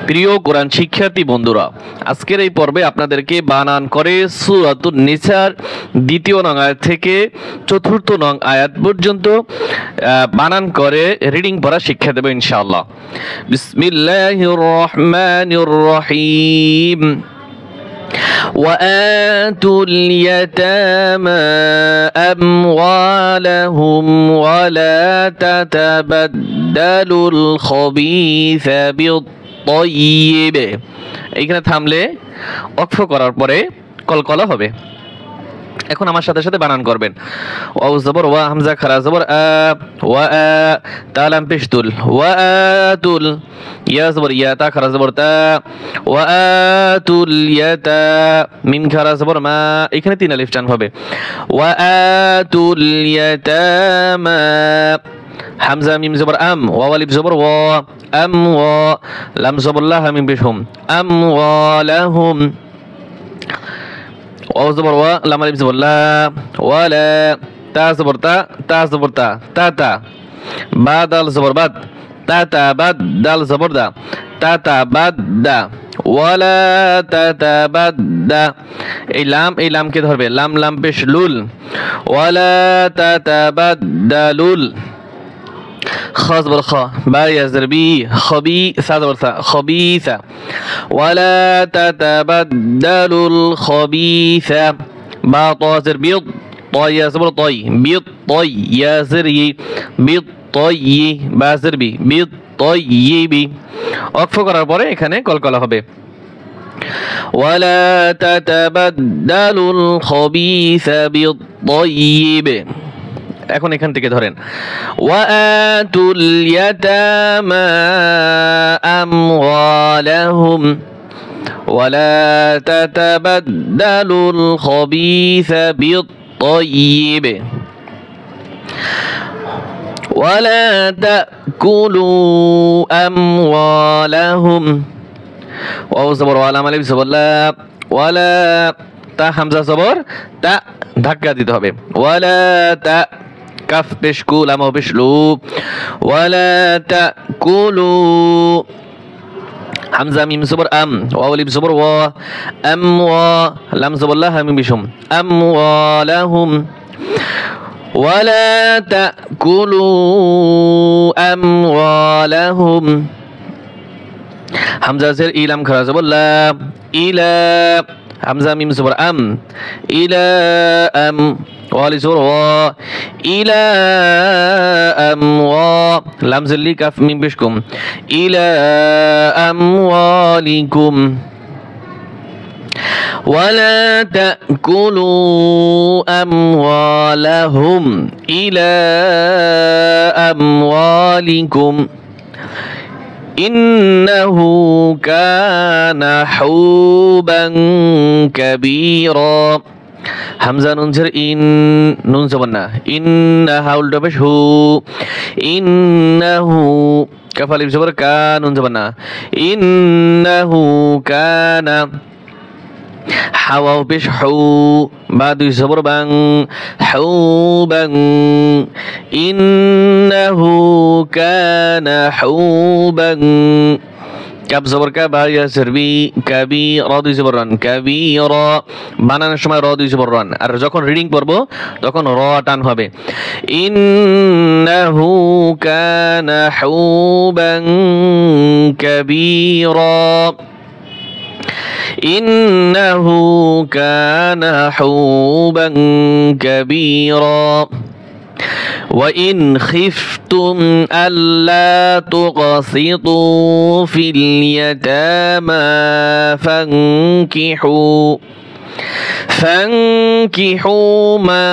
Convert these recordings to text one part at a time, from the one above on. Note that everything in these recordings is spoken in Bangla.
প্রিয় কোরআন শিক্ষার্থী বন্ধুরা, আজকের এই পর্বে আপনাদেরকে বানান করে সূরাতুন নিসার ২য় নং আয়াত থেকে ৪র্থ নং আয়াত পর্যন্ত বানান করে রিডিং পড়া শিক্ষা দেব ইনশাআল্লাহ। বিসমিল্লাহির রহমানির রহিম। وآتوا اليتامى أموالهم ولا تتبدلوا الخبيث بالطيب। এইখানে থামলে ওয়াকফ করার পরে কলকলা হবে। এখন আমার সাথে সাথে বানান করবেন। ওয়াও জবর ওয়া, হামজা খারা জবর আ, ওয়া আ, তা লাম পেশ তুল, ওয়া আতুল, ইয়া জবর ইয়া, তা খারা জবর তা, ওয়া আতুল ইয়াতা, মিম খারা জবর মা, এখানে 3 আলিফ টান হবে। ওয়া আতুল ইয়াতামা, হামজা মিম জবর আম, ওয়া আলিফ জবর ওয়া, আম ওয়া, লাম জবর লা, মিম পেশ হুম, আম ওয়ালাহুম, ওয়াও জবর ওয়া, লাম আলিফ জবর লা, ওয়ালা, তা জবর তা, তা জবর তা, তা তা, বা দাল জবর বাদ, তা তা বাদ, দাল জবর দা, তা তা বাদ দা, ওয়ালা তা তা বাদ দা। এই লামকে ধরবে, লাম লাম পেশ লুল, ওয়ালা তা তা বাদ দা লুল। خاص بالخاء با يزر بي خبيث خبيثة ولا تتبدلوا الخبيث با طازر بيض طي يزر طي بيض طي يزر بيض طي بازر بي بيض طيب। ওয়াকফ করার পরে এখানে কলকলা হবে। ولا تتبدلوا الخبيث بالطيب। এখন এখান থেকে ধরেন, ওয়াতুল ইয়াতামা আমওয়ালাহুম ওয়ালা তাতাবাদদালুল খাবিসা বিত-তাইয়্যিব ওয়ালা তাকুলু আমওয়ালাহুম, ওয়াও জবর ওয়া, লাম আলিফ জবর লা, ওয়ালা, তা হামজা জবর তা, ধাক্কা দিতে হবে। ওয়ালা তা, কাফ পেশ কু, লাম পেশ লু, ওয়ালা তাকুলু, হামজা মিম জবর আম, ওয়াও আলিফ জবর ওয়া, আম ওয়া, লাম জবর লা, মিম পেশ হুম, আম ওয়ালাহুম, ওয়ালা তাকুলু আমওয়ালাহুম, হামজা জের ই, লাম খারা জবর লা, ইলা, হামজা মিম জবর আম, ইলা আম, ওয়া আলিফ জবর ওয়া, ইলা আম ওয়া, লাম জের কাফ মিম পেশ কুম, ইলা আমওয়ালিকুম, ওয়ালা তাকুলু আমওয়ালাহুম ইলা আমওয়ালিকুম ইন্নাহু কানা হুবান কাবীরা। হামজা নুন জের ইন, নুন জবর না, ইন্নাহা উল্টা পেশ হু, ইন্নাহু, কাফ আলিফ জবর কা, নুন জবর না, ইন্নাহু কানা, হাওয়াও পেশ হু, বা দুই জবর বাং, হুবান, ইন্নাহু কানা হুবান, কাব জবর কা, বা ইয়াসির বি, কাবি, র দুই জবর রান, কাবীরা, বানানোর সময় র দুই জবর রান, আর যখন রিডিং পড়ব তখন র টান হবে। ইন্নাহু কানা হুবান কাবীরা, ইন্নাহু কানা হুবান কাবীরা। وإن خفتم ألا تقسطوا في اليتامى فانكحوا ما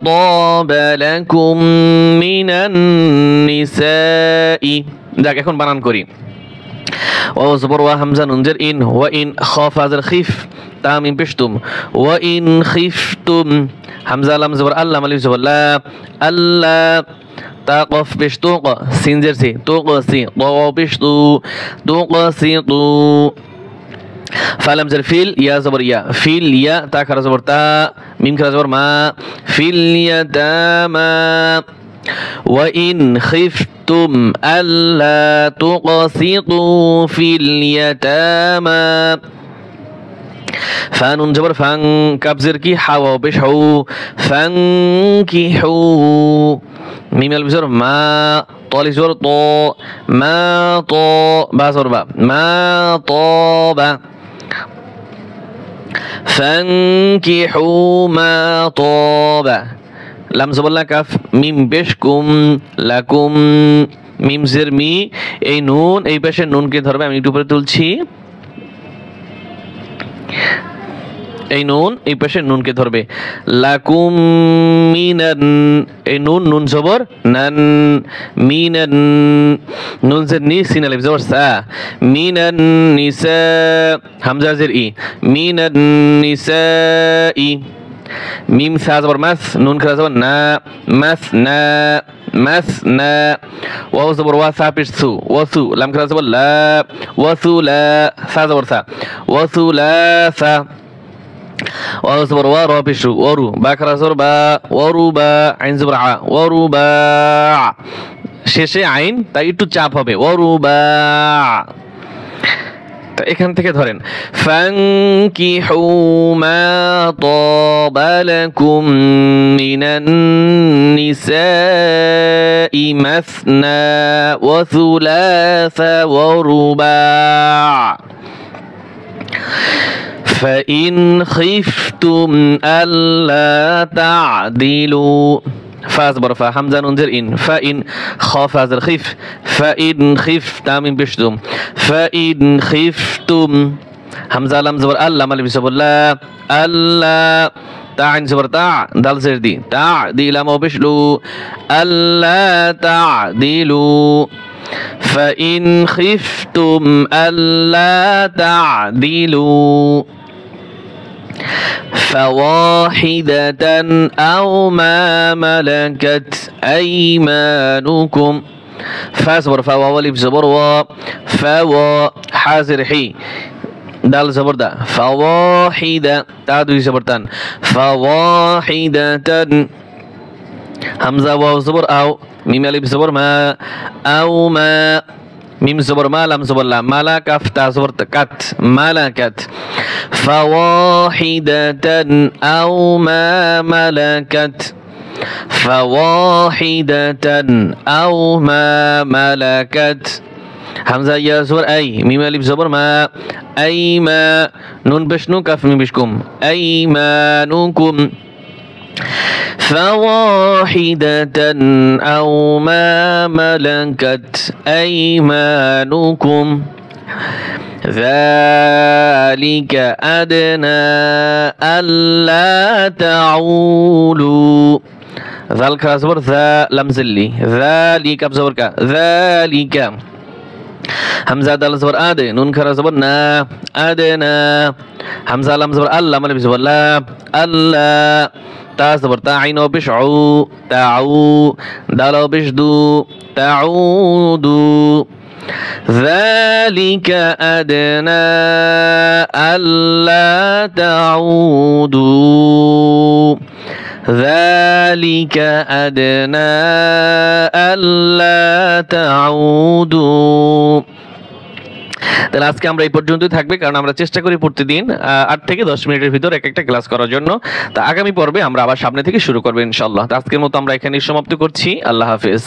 طاب لكم من النساء। দেখ এখন বানান করি। ওয়া জবর ওয়া, হামজা নুন জের ইন, ওয়া ইন, খাফ হাজার খিফ, তা মিম পেশ তুম, ওয়া ইন খিফতুম, হামজা লাম জবর আল্লাহ, আলিফ জবর লা, আল্লাহ, তা কফ পেশ তু, সিন জের সি, তু কসি, তা পেশ তু, তু কসি তু, ফালাম জের ফিল, ইয়া জবর ইয়া, ফিল ইয়া, তা খারা জবর তা, মিম খারা জবর মা, ফিল ইয়াতামা। ওয়া ইন খিফ خفتم ألا تقسطوا في اليتامى فانون جبر فان كابزر كي حوا بشحو فانكحوا ميم البزر ما طالي زور طو ما طو با زور با ما طاب فانكحوا ما طاب লাম জবল্লা কাফ মিম বেশকুম লাকুম মিম জের মি এই নুন এই পাশে নুনকে ধরবে আমি একটু উপরে তুলছি এই নুন এই পাশে নুনকে ধরবে লাকুম মিনান এই নুন নুন জবর নান মিনান নুন জের নি সিন আলিফ জবর সা মিনান নিসা হামজা জের ই মিনান নিসাই মিম সা জবর মাস নুন খরা জবর না মাস না মাস না ওয়াও জবর ওয়া সা পেশ সু ওয়াসু লাম খরা জবর লা ওয়াসু লা সা জবর সা ওয়াসু লা সা ওয়াও জবর ওয়া রা পেশ ওয়ারু বা খরা জবর বা ওয়ারু বা আইন জবর আ ওয়ারু বা শেষে আইন তাই একটু চাপ হবে ওয়ারু বা এখান থেকে ধরেন ফানকিহু মা তাবা লাকুম মিনান নিসাই মাসনা ওয়া থুলাসা ওয়া রুবা' فإن خفتم ألا تعدلوا فازبر فا حمزة ننزل إن فإن خاف هذا الخف فإن خفتم بشتم فإن خفتم حمزة لم زبر ألا مالي بسبب لا ألا تعين زبر تع دال زر دي تعدي لما بشلو ألا تعدلوا فإن خفتم ألا تعدلوا فواحدة أو ما ملكت أيمانكم فاصبر فوا ولف زبر و فوا حازر حي دال زبر دا فواحدة تعدو زبرتان فواحدة همزة واو زبر أو ميم ألف زبر ما أو ما ميم زبر ما لم زبر لا ملكت تا زبر كت ملكت فواحدة أو ما ملكت فواحدة أو ما ملكت همزة يا زبر أي ميم ألف زبر ما أي ما نون بشنو كاف ميم بشكم أيمانكم فواحدة أو ما ملكت أيمانكم ذلك أدنى ألا تعولوا ذلك أصبر ذا لمزلي ذلك أبصبر كا ذلك همزة دال صبر آد نون خرا صبر نا أدنى همزة لم صبر الله ملبي صبر لا الله تا صبر تا عين وبشعو تعو دال وبشدو تعودوا ذلك أدنى ألا تعودوا ذلك أدنى ألا تعودوا তাহলে আজকে আমরা এই পর্যন্তই থাকবে কারণ আমরা চেষ্টা করি প্রতিদিন 8 থেকে 10 মিনিটের ভিতর একটা ক্লাস করার জন্য তা আগামী পর্বে আমরা আবার সামনে থেকে শুরু করব ইনশাআল্লাহ আজকের মতো আমরা এখানেই সমাপ্ত করছি আল্লাহ হাফেজ